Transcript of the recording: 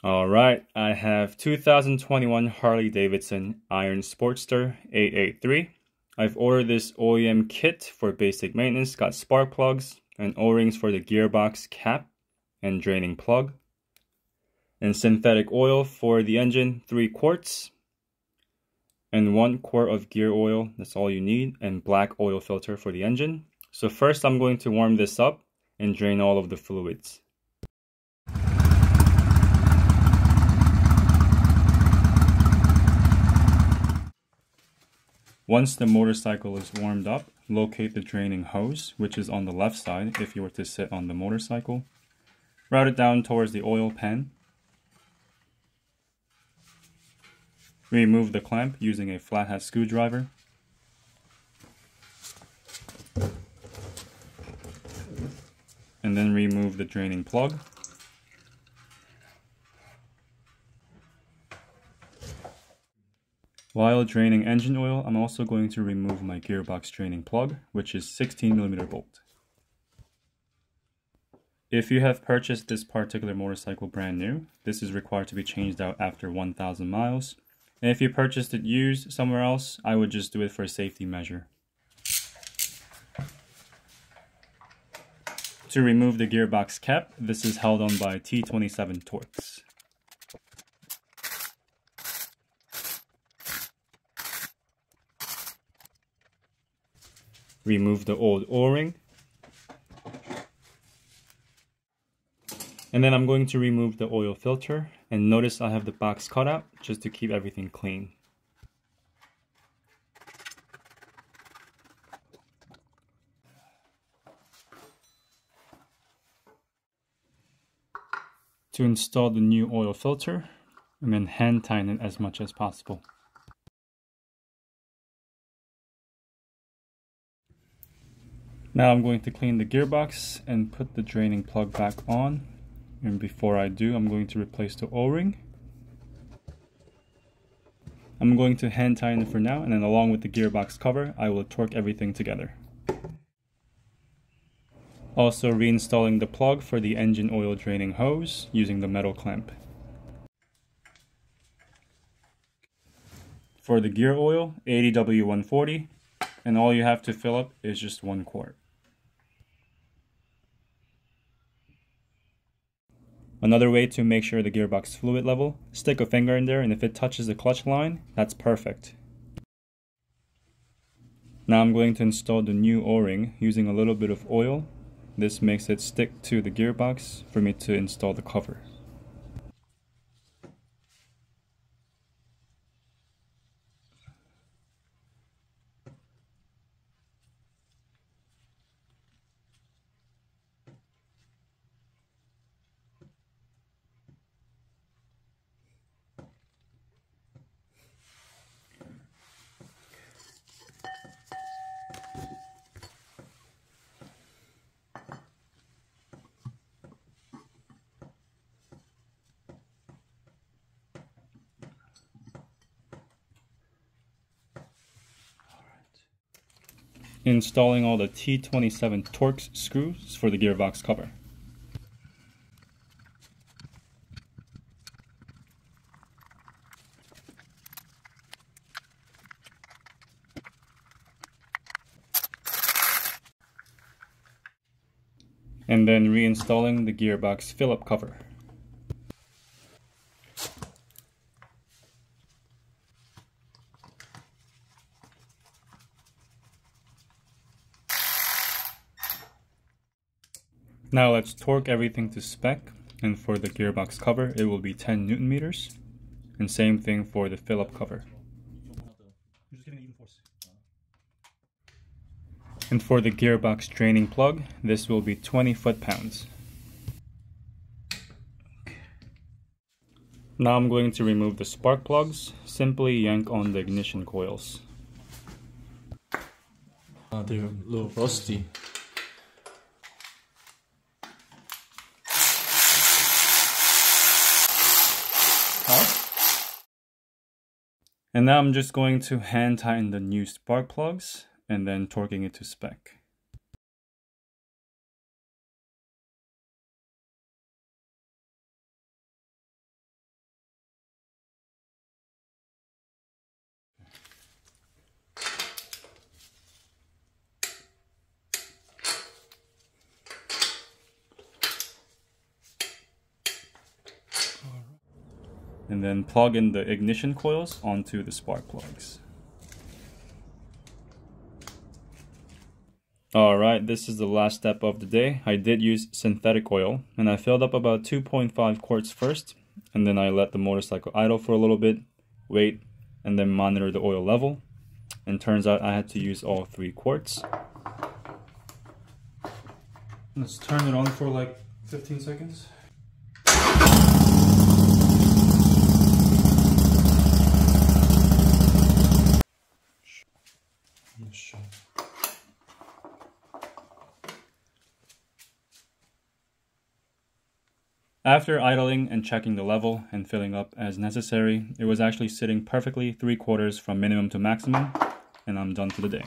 Alright, I have 2021 Harley Davidson Iron Sportster 883. I've ordered this OEM kit for basic maintenance, got spark plugs and O-rings for the gearbox cap and draining plug, and synthetic oil for the engine, 3 quarts, and 1 quart of gear oil, that's all you need, and black oil filter for the engine. So first I'm going to warm this up and drain all of the fluids. Once the motorcycle is warmed up, locate the draining hose, which is on the left side if you were to sit on the motorcycle. Route it down towards the oil pan. Remove the clamp using a flathead screwdriver. And then remove the draining plug. While draining engine oil, I'm also going to remove my gearbox draining plug, which is 16mm bolt. If you have purchased this particular motorcycle brand new, this is required to be changed out after 1,000 miles. And if you purchased it used somewhere else, I would just do it for a safety measure. To remove the gearbox cap, this is held on by T27 Torx. Remove the old O-ring. And then I'm going to remove the oil filter, and notice I have the box cut out just to keep everything clean. To install the new oil filter, and then hand tighten it as much as possible. Now I'm going to clean the gearbox and put the draining plug back on. And before I do, I'm going to replace the O-ring. I'm going to hand tighten it for now, and then along with the gearbox cover, I will torque everything together. Also reinstalling the plug for the engine oil draining hose using the metal clamp. For the gear oil, 80W140, and all you have to fill up is just 1 quart. Another way to make sure the gearbox fluid level, stick a finger in there, and if it touches the clutch line, that's perfect. Now I'm going to install the new O-ring using a little bit of oil. This makes it stick to the gearbox for me to install the cover. Installing all the T27 Torx screws for the gearbox cover. And then reinstalling the gearbox Phillip cover. Now let's torque everything to spec, and for the gearbox cover it will be 10 Newton meters, and same thing for the Phillip cover. And for the gearbox draining plug, this will be 20 foot-pounds. Now I'm going to remove the spark plugs. Simply yank on the ignition coils. They're a little rusty. And now I'm just going to hand tighten the new spark plugs and then torquing it to spec. and then plug in the ignition coils onto the spark plugs. Alright, this is the last step of the day. I did use synthetic oil, and I filled up about 2.5 quarts first, and then I let the motorcycle idle for a little bit, wait, and then monitor the oil level. And turns out I had to use all 3 quarts. Let's turn it on for like 15 seconds. After idling and checking the level and filling up as necessary, it was actually sitting perfectly 3/4 from minimum to maximum, and I'm done for the day.